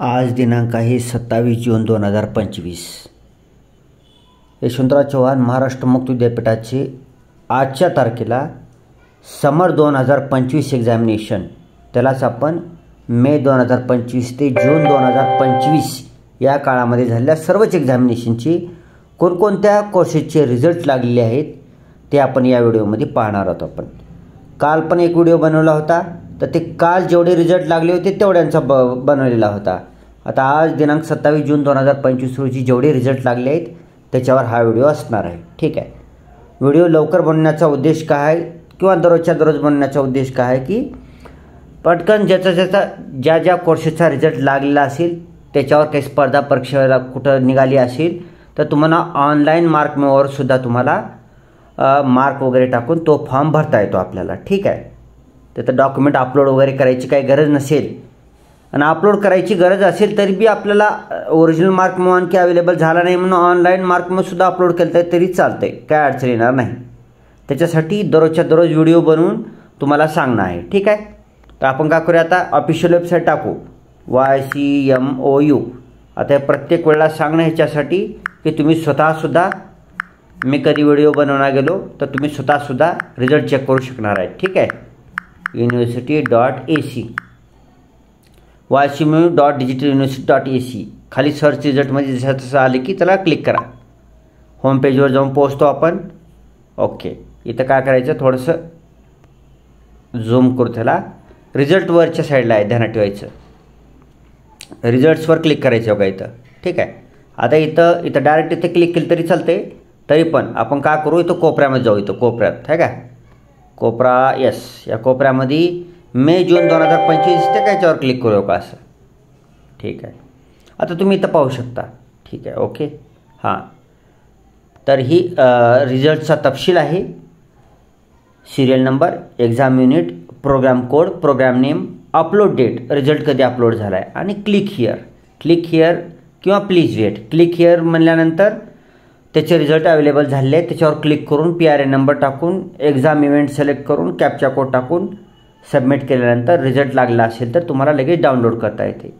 आज दिनांक आहे 27 जून 2025. यशवंतराव चव्हाण महाराष्ट्र मुक्त विद्यापीठाचे आजच्या तारखेला समर 2025 एक्झामिनेशन, त्यालाच आपण मे 2025 ते जून 2025 या काळामध्ये झालेल्या सर्वच एक्झामिनेशनचे कोणकोणत्या कोर्सेसचे रिझल्ट लागलेले आहेत ते आपण या व्हिडिओमध्ये पाहणार आहोत. आपण काल पण एक व्हिडिओ बनवला होता, तर ते काल जेवढे रिझल्ट लागले होते तेवढ्यांचा बनवलेला होता. आता आज दिनांक 27 जून 2025 रोजी जेवढे रिझल्ट लागले आहेत त्याच्यावर हा व्हिडिओ असणार आहे. ठीक आहे. व्हिडिओ लवकर बनवण्याचा उद्देश काय आहे किंवा दररोजच्या दररोज बनवण्याचा उद्देश काय आहे की पटकन ज्या कोर्सेसचा रिझल्ट लागलेला असेल त्याच्यावर काही स्पर्धा परीक्षेला कुठं निघाली असेल तर तुम्हाला ऑनलाईन मार्क मेमोवर सुद्धा तुम्हाला मार्क वगैरे टाकून तो फॉर्म भरता येतो आपल्याला. ठीक आहे. त्याचं डॉक्युमेंट अपलोड वगैरे करायची काही गरज नसेल, आणि अपलोड करायची गरज असेल तरी बी आपल्याला ओरिजिनल मार्क मेमो आणखी अवेलेबल झाला नाही म्हणून ऑनलाईन मार्क मेमो सुद्धा अपलोड केलं तरी चालतंय, काय अडचण येणार नाही. त्याच्यासाठी दररोजच्या दररोज व्हिडिओ बनवून तुम्हाला सांगणं आहे. ठीक आहे. तर आपण काय करूया, आता ऑफिशियल वेबसाईट टाकू YCMOU. आता प्रत्येक वेळेला सांगणं ह्याच्यासाठी की तुम्ही स्वतःसुद्धा, मी कधी व्हिडिओ बनवणार गेलो तर तुम्ही स्वतःसुद्धा रिझल्ट चेक करू शकणार आहे. ठीक आहे. university.ac YCMOU.digitaluniversity.ac खाली सर्च रिझल्टमध्ये जसं तसं आले की त्याला क्लिक करा. होम पेजवर जाऊन पोहोचतो आपण. ओके. इथं काय करायचं, थोडंसं झूम करू त्याला. रिझल्ट वरच्या साईडला आहे, ध्यानात ठेवायचं. रिझल्ट्सवर क्लिक करायचं बघा इथं. ठीक आहे. आता इथं डायरेक्ट इथे क्लिक केलं तरी चालते, तरी पण आपण काय करू, इथं कोपऱ्यामध्ये जाऊ. इथं कोपऱ्यात आहे का कोपरा, यस, या कोपऱ्यामध्ये मे जून 2025 त्या याच्यावर क्लिक करू का असं. ठीक आहे. आता तुम्ही इथं पाहू शकता. ठीक आहे. ओके. हां, तर ही रिझल्टचा तपशील आहे. Serial number, exam unit, program code, program name, upload date, result कधी अपलोड झाला आहे, आणि क्लिक हिअर किंवा प्लीज वेट. क्लिक हिअर म्हणल्यानंतर त्याचे रिझल्ट अवेलेबल झाले आहेत, त्याच्यावर क्लिक करून PRN नंबर टाकून एक्झाम इव्हेंट सिलेक्ट करून कॅप्चा कोड टाकून सबमिट केल्यानंतर रिझल्ट लागला असेल तर तुम्हाला लगेच डाउनलोड करता येते.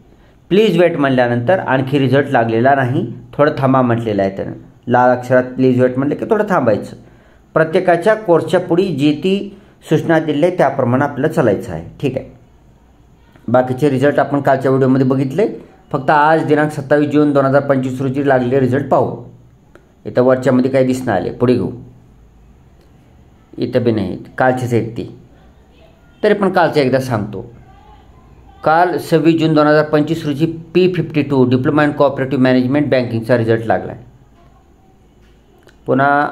प्लीज वेट म्हणल्यानंतर आणखी रिझल्ट लागलेला नाही, थोडं थांबा म्हटलेलं आहे त्यानं. लाल अक्षरात प्लीज वेट म्हटलं की थोडं थांबायचं. प्रत्येकाच्या कोर्सच्या पुढे जी ती सूचना दिली आहे त्याप्रमाणे आपल्याला चालायचं आहे. ठीक आहे. बाकीचे रिझल्ट आपण कालच्या व्हिडिओमध्ये बघितले. फक्त आज दिनांक 27 जून 2025 रोजी लागलेले रिझल्ट पाहू. इथं वरच्यामध्ये काही दिसणं आले, पुढे घेऊ. इथं बी नाही, कालचेच आहेत ती. तरी पण कालचं एकदा सांगतो. काल 26 जून 2025 रोजी P52 diploma in cooperative management बँकिंगचा रिझल्ट लागला आहे. पुन्हा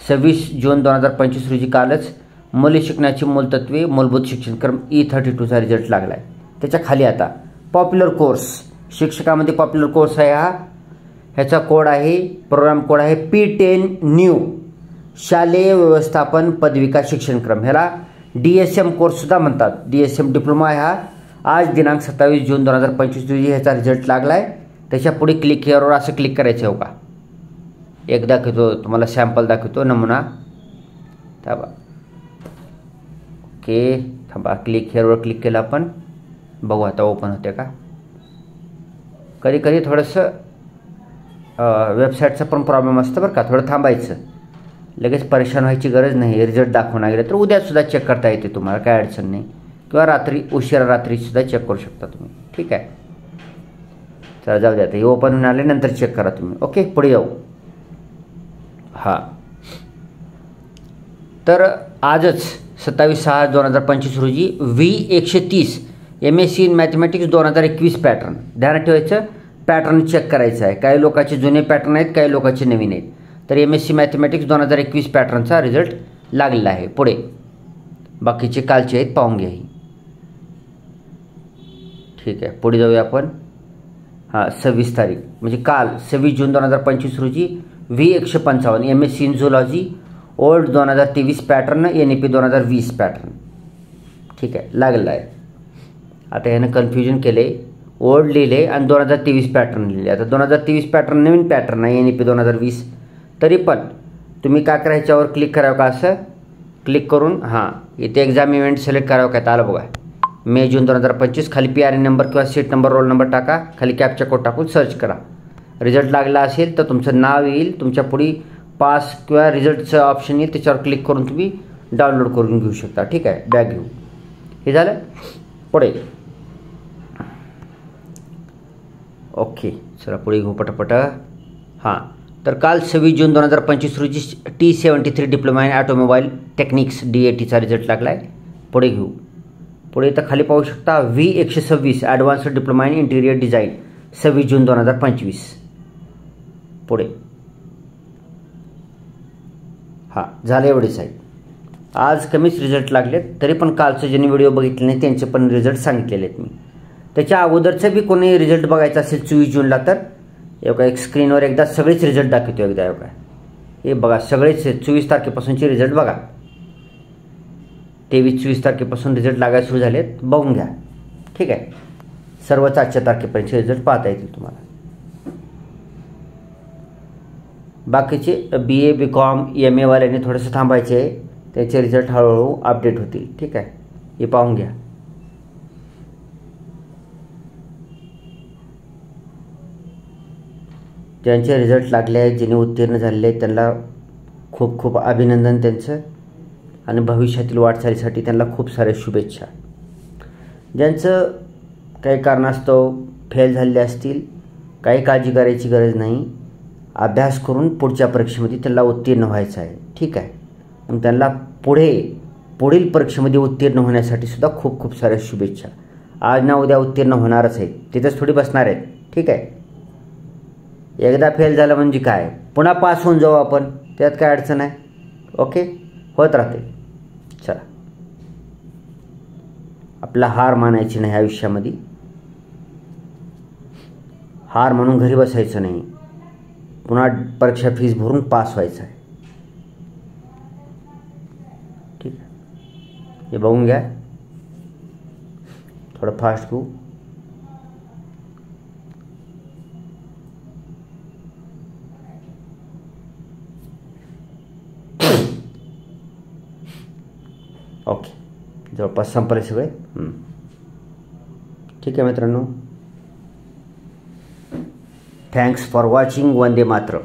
26 जून 2025 रोजी कालच मूल्य शिकण्याची मूलतत्वे मूलभूत शिक्षणक्रम E32चा रिझल्ट लागला आहे. त्याच्या खाली आता पॉप्युलर कोर्स, शिक्षकामध्ये पॉप्युलर कोर्स आहे हा. ह्याचा कोड आहे, प्रोग्राम कोड आहे P10 न्यू, शालेय व्यवस्थापन पदविका शिक्षणक्रम. ह्याला DSM कोर्ससुद्धा म्हणतात. DSM डिप्लोमा आहे हा. आज दिनांक 27 जून 2025 रोजी ह्याचा रिझल्ट लागला आहे. त्याच्या पुढे क्लिक हिअरवर असं क्लिक करायचं हो का. एक दाखवतो तुम्हाला, सॅम्पल दाखवतो, नमुना. थांबा. ओके, थांबा. क्लिक हिअरवर क्लिक केलं आपण, बघू आता ओपन होते का. कधी कधी थोडंसं वेबसाईटचा पण प्रॉब्लेम असतं बरं का, थोडं थांबायचं. लगेच परेशान व्हायची गरज नाही. रिझल्ट दाखवणार गेलं तर उद्यासुद्धा चेक करता येते तुम्हाला, काय अडचण नाही. किंवा उशिरा रात्रीसुद्धा चेक करू शकता तुम्ही. ठीक आहे. चला जाऊ द्या. आता हे ओपन होऊन आले, नंतर चेक करा तुम्ही. ओके, पुढे जाऊ. हां, तर आजच 27/6/2025 रोजी V130 MSc in mathematics 2021 pattern, ध्यानात ठेवायचं. पॅटर्न चेक करायचं आहे. काही लोकांचे जुने पॅटर्न आहेत, काही लोकांचे नवीन आहेत. तर MSc मॅथमॅटिक्स 2021 पॅटर्नचा रिझल्ट लागलेला आहे. पुढे बाकीचे कालचे आहेत, पाहून घ्या. ठीक आहे. पुढे जाऊया आपण. हां, 26 तारीख म्हणजे काल 26 जून 2025 रोजी V155 MSc in zoology old 2023 pattern, NEP 2020 pattern. ठीक आहे, लागलेला आहे. आता ह्यानं कन्फ्युजन केले, ओल्ड लिहिले आणि 2023 पॅटर्न लिहिले. आता 2023 पॅटर्न नवीन पॅटर्न आहे, NEP 2020. तरी पण तुम्ही काय करा, ह्याच्यावर क्लिक करावं का, असं क्लिक करून हां इथे एक्झाम इव्हेंट सिलेक्ट करावं का. आलं बघा, मे जून 2025, खाली PRN नंबर किंवा सीट नंबर रोल नंबर टाका, खाली कॅप्चा कोड टाकून सर्च करा. रिझल्ट लागला असेल तर तुमचं नाव येईल, तुमच्या पुढे पास किंवा रिझल्टचं ऑप्शन येईल, त्याच्यावर क्लिक करून तुम्ही डाउनलोड करून घेऊ शकता. ठीक आहे, बॅग घेऊ. हे झालं. पुढे ओके, चला पुढे घेऊ पटापट. हां, तर काल 26 जून 2025 रोजी T73 diploma in automobile technics DATचा रिझल्ट लागला आहे. पुढे घेऊ. पुढे इथं खाली पाहू शकता V126 advanced diploma in interior design 26 जून 2025. पुढे हां, झालं एवढेच आहे. आज कमीच रिझल्ट लागलेत, तरी पण कालचं ज्यांनी व्हिडिओ बघितले नाही त्यांचे पण रिझल्ट सांगितलेले आहेत मी. त्याच्या अगोदरचं बी कोणी रिझल्ट बघायचा असेल 24 जूनला तर एवढा एक स्क्रीनवर एकदा सगळेच रिझल्ट दाखवतो. एकदा एवढा हे बघा, सगळेच 24 तारखेपासूनचे रिझल्ट बघा. 23-24 तारखेपासून रिझल्ट लागायला सुरू झालेत, बघून घ्या. ठीक आहे, सर्वच आजच्या तारखेपर्यंतचे रिझल्ट पाहता येतील तुम्हाला. बाकीचे BA BCom MA वाल्यांनी थोडंसं थांबायचे आहे, त्याचे रिझल्ट हळूहळू अपडेट होतील. ठीक आहे, हे पाहून घ्या. ज्यांचे रिझल्ट लागले आहेत, ज्यांनी उत्तीर्ण झालेले आहेत, त्यांना खूप खूप अभिनंदन त्यांचं, आणि भविष्यातील वाटचालीसाठी त्यांना खूप साऱ्या शुभेच्छा. ज्यांचं काही कारणास्तव फेल झालेले असतील, काही काळजी करायची गरज नाही. अभ्यास करून पुढच्या परीक्षेमध्ये त्यांना उत्तीर्ण व्हायचं आहे. ठीक आहे, मग त्यांना पुढील परीक्षेमध्ये उत्तीर्ण होण्यासाठी सुद्धा खूप खूप साऱ्या शुभेच्छा. आज ना उद्या उत्तीर्ण होणारच आहेत, तिथेच थोडी बसणार आहेत. ठीक आहे, एकदा फेल झालं म्हणजे काय, पुन्हा पास होऊन जाऊ आपण, त्यात काय अडचण आहे. ओके, होत राहते. चला, आपला हार मानायची नाही आयुष्यामध्ये. हार म्हणून घरी बसायचं नाही, पुन्हा परीक्षा फीस भरून पास व्हायचं आहे. ठीक आहे, हे बघून घ्या. थोडं फास्ट घेऊ. ओके, जवळपास संपले सगळे. ठीक आहे मित्रांनो, thanks for watching. Vande Mataram.